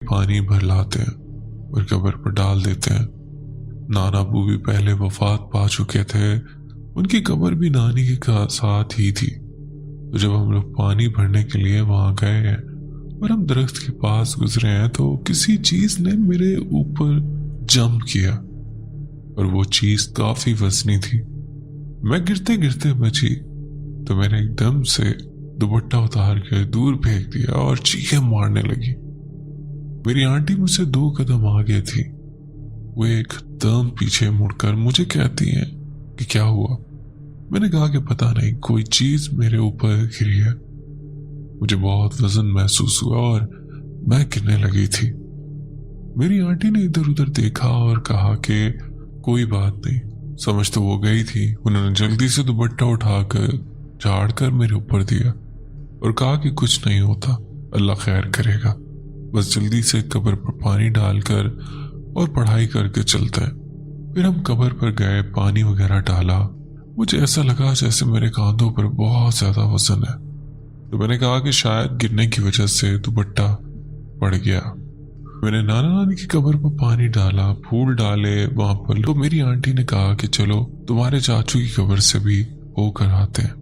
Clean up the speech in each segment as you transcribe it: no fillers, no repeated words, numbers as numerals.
पानी भर लाते हैं और कब्र पर डाल देते हैं। नाना अबू भी पहले वफात पा चुके थे, उनकी कब्र भी नानी के साथ ही थी। तो जब हम लोग पानी भरने के लिए वहां गए हैं और हम दरख्त के पास गुजरे हैं तो किसी चीज ने मेरे ऊपर जंप किया और वो चीज काफी वजनी थी। मैं गिरते गिरते बची तो मैंने एकदम से दुपट्टा उतार कर दूर फेंक दिया और चीखें मारने लगी। मेरी आंटी मुझसे 2 कदम आगे थी। वो एकदम पीछे मुड़कर मुझे कहती हैं कि क्या हुआ। मैंने कहा कि पता नहीं, कोई चीज मेरे ऊपर गिरी है। मुझे बहुत वजन महसूस हुआ और मैं गिरने लगी थी। मेरी आंटी ने इधर उधर देखा और कहा कि कोई बात नहीं। समझ तो वो गई थी। उन्होंने जल्दी से दुपट्टा उठाकर झाड़ कर मेरे ऊपर दिया और कहा कि कुछ नहीं होता, अल्लाह खैर करेगा, बस जल्दी से कब्र पर पानी डालकर और पढ़ाई करके चलते हैं। फिर हम कब्र पर गए, पानी वगैरह डाला। मुझे ऐसा लगा जैसे मेरे कांधों पर बहुत ज्यादा वजन है। तो मैंने कहा कि शायद गिरने की वजह से दुपट्टा पड़ गया। मैंने नाना नानी की कब्र पर पानी डाला, फूल डाले वहां पर। तो मेरी आंटी ने कहा कि चलो तुम्हारे चाचू की कब्र से भी होकर आते हैं,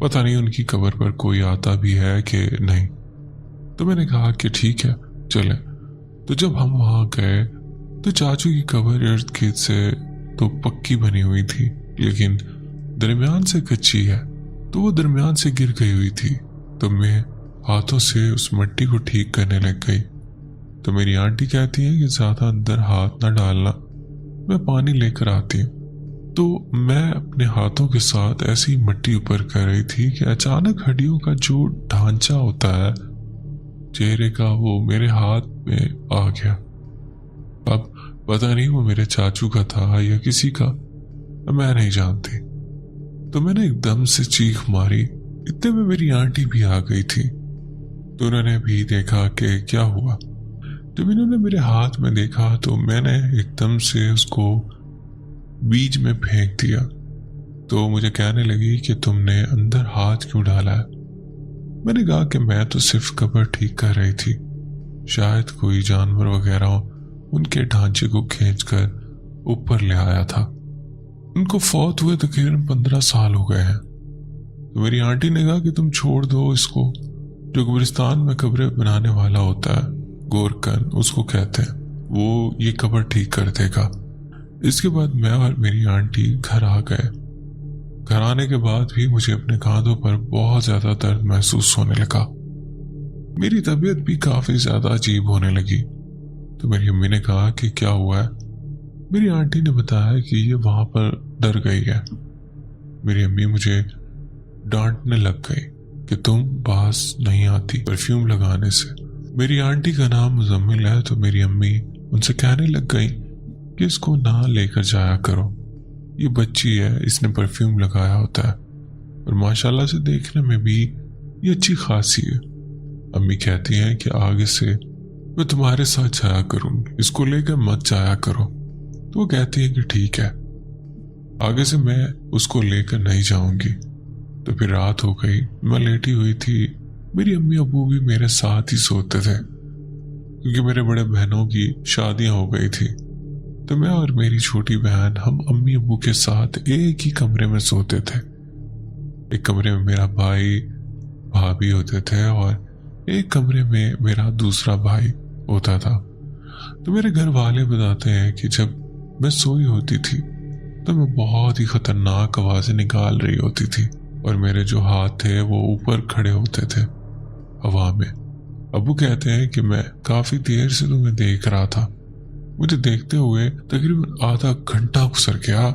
पता नहीं उनकी कब्र पर कोई आता भी है कि नहीं। तो मैंने कहा कि ठीक है चले। तो जब हम वहां गए तो चाचू की कब्र इर्द गिर्द से तो पक्की बनी हुई थी, लेकिन दरमियान से कच्ची है। तो वो दरमियान से गिर गई हुई थी। तो मैं हाथों से उस मिट्टी को ठीक करने लग गई। तो मेरी आंटी कहती है कि ज्यादा अंदर हाथ ना डालना, मैं पानी लेकर आती हूँ। तो मैं अपने हाथों के साथ ऐसी मिट्टी ऊपर कर रही थी कि अचानक हड्डियों का जो ढांचा होता है चेहरे का, वो मेरे हाथ में आ गया। अब पता नहीं वो मेरे चाचू का था या किसी का, मैं नहीं जानती। तो मैंने एकदम से चीख मारी। इतने में मेरी आंटी भी आ गई थी। तो उन्होंने भी देखा कि क्या हुआ। जब इन्होंने मेरे हाथ में देखा तो मैंने एकदम से उसको बीच में फेंक दिया। तो मुझे कहने लगी कि तुमने अंदर हाथ क्यों डाला है। मैंने कहा कि मैं तो सिर्फ कब्र ठीक कर रही थी, शायद कोई जानवर वगैरह उनके ढांचे को खींचकर ऊपर ले आया था। उनको फौत हुए तकरीबन 15 साल हो गए हैं। तो मेरी आंटी ने कहा कि तुम छोड़ दो इसको। जो कब्रिस्तान में कब्रें बनाने वाला होता है, गोरकन उसको कहते हैं, वो ये कब्र ठीक कर देगा। इसके बाद मैं और मेरी आंटी घर आ गए। घर आने के बाद भी मुझे अपने कांधों पर बहुत ज्यादा दर्द महसूस होने लगा। मेरी तबीयत भी काफी ज्यादा अजीब होने लगी। तो मेरी अम्मी ने कहा कि क्या हुआ है। मेरी आंटी ने बताया कि ये वहां पर डर गई है। मेरी अम्मी मुझे डांटने लग गई कि तुम बास नहीं आती परफ्यूम लगाने से। मेरी आंटी का नाम मुजम्मिल है। तो मेरी अम्मी उनसे कहने लग गई कि इसको ना लेकर जाया करो, ये बच्ची है, इसने परफ्यूम लगाया होता है और माशाल्लाह से देखने में भी ये अच्छी खासी है। अम्मी कहती हैं कि आगे से मैं तुम्हारे साथ जाया करूंगी, इसको लेकर मत जाया करो। तो वो कहती है कि ठीक है, आगे से मैं उसको लेकर नहीं जाऊंगी। तो फिर रात हो गई, मैं लेटी हुई थी। मेरी अम्मी अबू भी मेरे साथ ही सोते थे क्योंकि मेरे बड़े बहनों की शादियां हो गई थी। तो मैं और मेरी छोटी बहन हम अम्मी अबू के साथ एक ही कमरे में सोते थे। एक कमरे में मेरा भाई भाभी होते थे और एक कमरे में मेरा दूसरा भाई होता था। तो मेरे घर वाले बताते हैं कि जब मैं सोई होती थी तो मैं बहुत ही खतरनाक आवाजें निकाल रही होती थी और मेरे जो हाथ थे वो ऊपर खड़े होते थे हवा में। अबू कहते हैं कि मैं काफी देर से तुम्हें देख रहा था। मुझे देखते हुए तकरीबन आधा घंटा गुजर गया।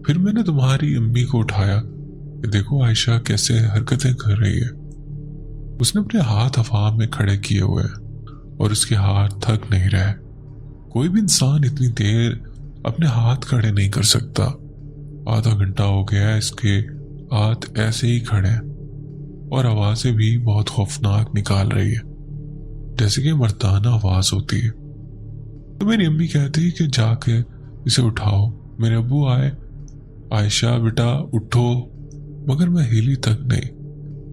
फिर मैंने तुम्हारी अम्मी को उठाया कि देखो आयशा कैसे हरकतें कर रही है। उसने अपने हाथ हवा में खड़े किए हुए और उसके हाथ थक नहीं रहे। कोई भी इंसान इतनी देर अपने हाथ खड़े नहीं कर सकता। आधा घंटा हो गया, इसके हाथ ऐसे ही खड़े हैं और आवाजें भी बहुत खौफनाक निकाल रही है, जैसे कि मर्दाना आवाज होती है। तो मेरी अम्मी कहती है कि जाके इसे उठाओ। मेरे अब्बू आए, आयशा बेटा उठो, मगर मैं हिली तक नहीं।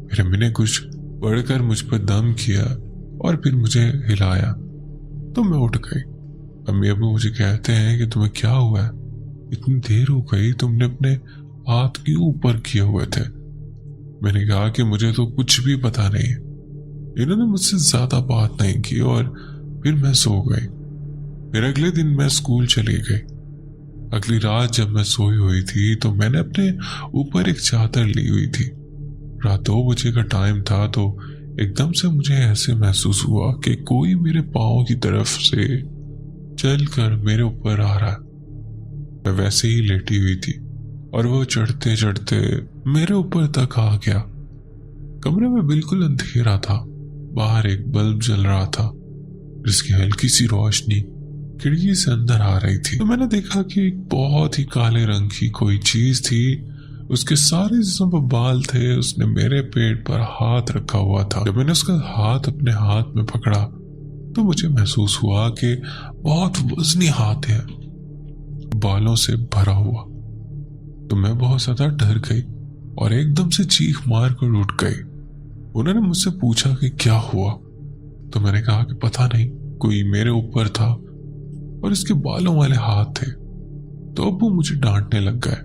मेरी अम्मी ने कुछ पढ़कर मुझ पर दम किया और फिर मुझे हिलाया। तो मैं उठ गई। अम्मी अबू मुझे कहते हैं कि तुम्हें क्या हुआ है, इतनी देर हो गई, तुमने अपने हाथ क्यों ऊपर किए हुए थे। मैंने कहा कि मुझे तो कुछ भी पता नहीं। इन्होंने मुझसे ज्यादा बात नहीं की और फिर मैं सो गई। फिर अगले दिन मैं स्कूल चली गई। अगली रात जब मैं सोई हुई थी तो मैंने अपने ऊपर एक चादर ली हुई थी। रात 2 बजे का टाइम था तो एकदम से मुझे ऐसे महसूस हुआ कि कोई मेरे पाँव की तरफ से चलकर मेरे ऊपर आ रहा है। मैं वैसे ही लेटी हुई थी और वो चढ़ते चढ़ते मेरे ऊपर तक आ गया। कमरे में बिल्कुल अंधेरा था, बाहर एक बल्ब जल रहा था जिसकी हल्की सी रोशनी खिड़की से अंदर आ रही थी। तो मैंने देखा कि एक बहुत ही काले रंग की कोई चीज थी, उसके सारे जिस्म पर बाल थे। उसने मेरे पेट पर हाथ रखा हुआ था। जब मैंने उसका हाथ अपने हाथ में पकड़ा तो मुझे महसूस हुआ कि बहुत वजनी हाथ है, बालों से भरा हुआ। तो मैं बहुत ज्यादा डर गई और एकदम से चीख मार कर उठ गई। उन्होंने मुझसे पूछा कि क्या हुआ, तो मैंने कहा कि पता नहीं, कोई मेरे ऊपर था और इसके बालों वाले हाथ थे। तो अब्बू मुझे डांटने लग गए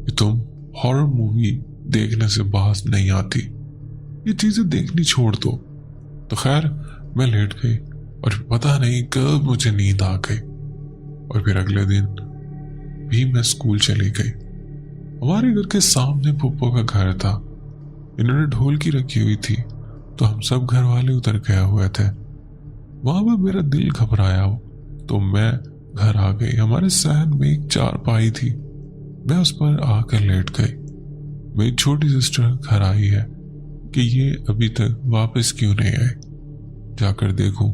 कि तुम हॉरर मूवी देखने से बाज नहीं आती, ये चीजें देखनी छोड़ दो। तो खैर मैं लेट गई और पता नहीं कब मुझे नींद आ गई। और फिर अगले दिन भी मैं स्कूल चली गई। हमारे घर के सामने पुप्पो का घर था। इन्होंने ढोलकी रखी हुई थी तो हम सब घर वाले उधर गए हुए थे। वहां पर मेरा दिल घबराया तो मैं घर आ गई। हमारे सहन में एक चारपाई थी, मैं उस पर आकर लेट गई। मेरी छोटी सिस्टर घर आई है कि ये अभी तक वापस क्यों नहीं आए, जाकर देखूं।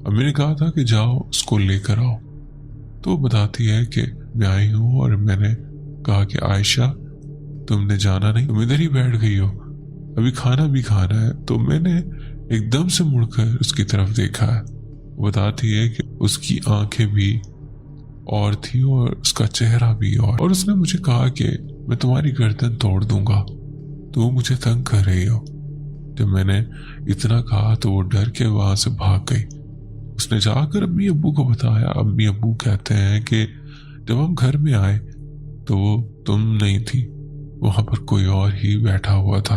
अम्मी ने कहा था कि जाओ उसको लेकर आओ। तो वो बताती है कि मैं आई हूं और मैंने कहा कि आयशा तुमने जाना नहीं, तुम इधर ही बैठ गई हो, अभी खाना भी खाना है। तो मैंने एकदम से मुड़कर उसकी तरफ देखा है। वो बताती है कि उसकी आंखें भी और थी और उसका चेहरा भी और उसने मुझे कहा कि मैं तुम्हारी गर्दन तोड़ दूंगा, तो मुझे तंग कर रही हो। जब मैंने इतना कहा तो वो डर के वहां से भाग गई। उसने जाकर अम्मी अब्बू को बताया। अम्मी अब्बू कहते हैं कि जब हम घर में आए तो वो तुम नहीं थी, वहां पर कोई और ही बैठा हुआ था।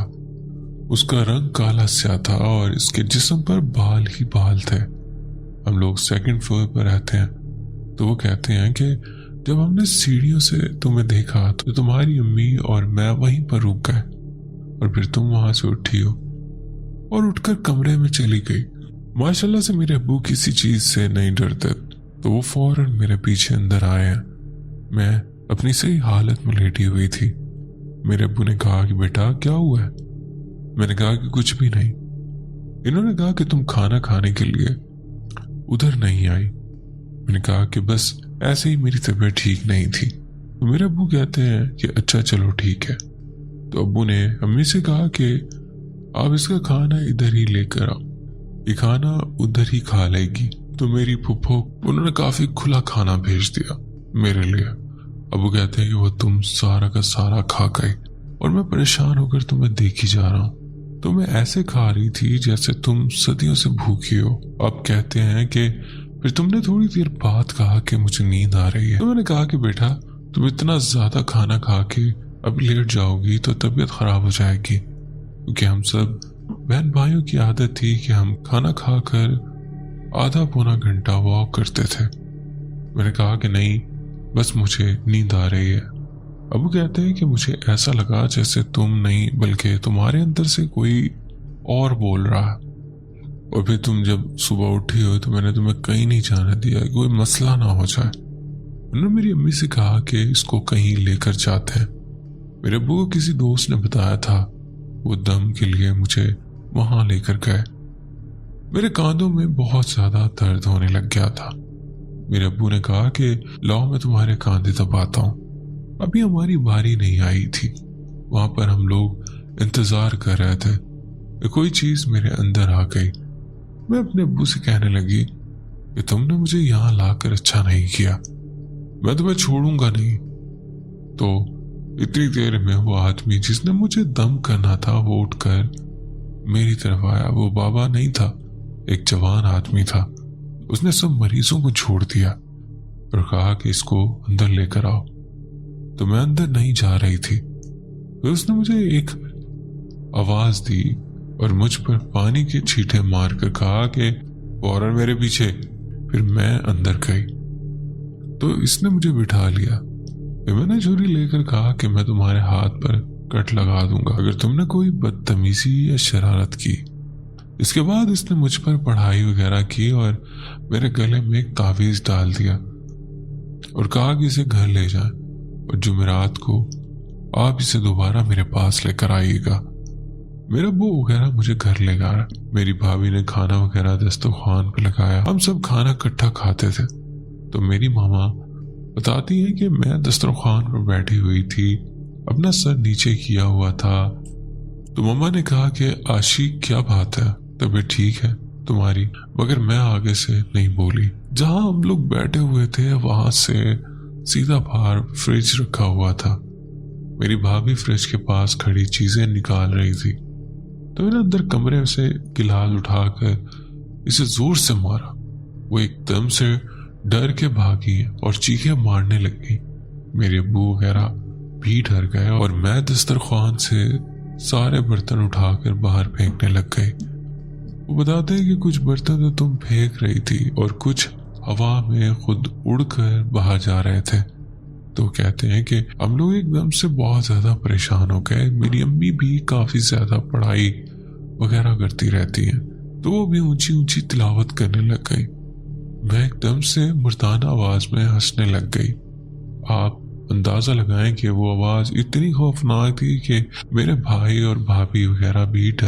उसका रंग काला स्या था और इसके जिस्म पर बाल ही बाल थे। हम लोग 2nd फ्लोर पर रहते हैं। तो वो कहते हैं कि जब हमने सीढ़ियों से तुम्हें देखा तो तुम्हारी अम्मी और मैं वहीं पर रुक गए और फिर तुम वहां से उठी हो और उठकर कमरे में चली गई। माशाल्लाह से मेरे अब्बू किसी चीज से नहीं डरते, तो वो फौरन मेरे पीछे अंदर आए हैं। मैं अपनी सही हालत में लेटी हुई थी। मेरे अब्बू ने कहा कि बेटा क्या हुआ है। मैंने कहा कि कुछ भी नहीं। इन्होंने कहा कि तुम खाना खाने के लिए उधर नहीं आई। मैंने कहा कि बस ऐसे ही मेरी तबीयत ठीक नहीं थी। तो मेरे अब्बू कहते हैं कि अच्छा चलो ठीक है। तो अब्बू ने अम्मी से कहा कि आप इसका खाना इधर ही लेकर आओ, ये खाना उधर ही खा लेगी। तो मेरी फुफ्फो उन्होंने काफी खुला खाना भेज दिया मेरे लिए। अब्बू कहते हैं कि वो तुम सारा का सारा खा गई और मैं परेशान होकर तुम्हें देखी जा रहा हूँ। तो मैं ऐसे खा रही थी जैसे तुम सदियों से भूखी हो। अब कहते हैं कि फिर तुमने थोड़ी देर बाद कहा कि मुझे नींद आ रही है। तो मैंने कहा कि बेटा तुम इतना ज्यादा खाना खा के अब लेट जाओगी तो तबीयत खराब हो जाएगी, क्योंकि हम सब बहन भाइयों की आदत थी कि हम खाना खाकर आधा पौना घंटा वॉक करते थे। मैंने कहा कि नहीं, बस मुझे नींद आ रही है। अबू कहते हैं कि मुझे ऐसा लगा जैसे तुम नहीं बल्कि तुम्हारे अंदर से कोई और बोल रहा है। और फिर तुम जब सुबह उठी हो तो मैंने तुम्हें कहीं नहीं जाने दिया, कोई मसला ना हो जाए। उन्होंने मेरी अम्मी से कहा कि इसको कहीं लेकर जाते हैं। मेरे अब्बू को किसी दोस्त ने बताया था, वो दम के लिए मुझे वहां लेकर गए। मेरे कांधों में बहुत ज्यादा दर्द होने लग गया था। मेरे अब्बू ने कहा कि लाओ मैं तुम्हारे कांधे दबाता हूँ। अभी हमारी बारी नहीं आई थी। वहां पर हम लोग इंतजार कर रहे थे। कोई चीज मेरे अंदर आ गई। मैं अपने अब्बू से कहने लगी कि तुमने मुझे यहाँ लाकर अच्छा नहीं किया, मैं तुम्हें छोड़ूंगा नहीं। तो इतनी देर में वो आदमी जिसने मुझे दम करना था वो उठकर मेरी तरफ आया। वो बाबा नहीं था, एक जवान आदमी था। اس نے سب مریضوں کو چھوڑ دیا اور کہا کہ اس کو اندر لے کر آؤ، تو میں اندر نہیں جا رہی تھی۔ پھر اس نے مجھے ایک آواز دی اور مجھ پر پانی کے چھینٹے مار کر کہا کہ فوراً میرے پیچھے۔ پھر میں اندر گئی تو اس نے مجھے بٹھا لیا۔ پھر میں نے چھری لے کر کہا کہ میں تمہارے ہاتھ پر کٹ لگا دوں گا اگر تم نے کوئی بدتمیزی یا شرارت کی۔ اس کے بعد اس نے مجھ پر پڑھائی وغیرہ کی اور میرے گلے میں ایک تعویذ ڈال دیا اور کہا کہ اسے گھر لے جائیں اور جمعرات کو آپ اسے دوبارہ میرے پاس لے کر آئیے گا۔ میرا ابو وغیرہ مجھے گھر لے گیا۔ میری بھابھی نے کھانا وغیرہ دسترخوان پہ لگایا، ہم سب کھانا اکٹھا کھاتے تھے۔ تو میری ماما بتاتی ہے کہ میں دسترخوان پر بیٹھی ہوئی تھی، اپنا سر نیچے کیا ہوا تھا، تو ماما نے کہا کہ عاشق کیا بات ہے، طبیعت ٹھیک ہے تمہاری؟ مگر میں آگے سے نہیں بولی۔ جہاں ہم لوگ بیٹھے ہوئے تھے وہاں سے سیدھا باہر فریج رکھا ہوا تھا۔ میری بھابھی فریج کے پاس کھڑی چیزیں نکال رہی تھی، تو میں نے اندر کمرے سے گلاس اٹھا کر اسے زور سے مارا۔ وہ ایک دم سے ڈر کے بھاگی اور چیخیں مارنے لگی۔ میرے ابو وغیرہ بھی ڈر گئے اور میں دسترخوان سے سارے برتن اٹھا کر باہر پھینکنے لگ گئی۔ وہ بتاتے ہیں کہ کچھ برتن تو تم پھینک رہی تھی اور کچھ ہوا میں خود اڑ کر باہر جا رہے تھے۔ تو کہتے ہیں کہ ہم لوگ ایک دم سے بہت زیادہ پریشان ہو گئے۔ میری امی بھی کافی زیادہ پڑھائی وغیرہ کرتی رہتی ہیں، تو وہ بھی اونچی اونچی تلاوت کرنے لگ گئی۔ میں ایک دم سے مردانہ آواز میں ہنسنے لگ گئی۔ آپ اندازہ لگائیں کہ وہ آواز اتنی خوفناک تھی کہ میرے بھائی اور بھابھی وغیرہ بھی ڈر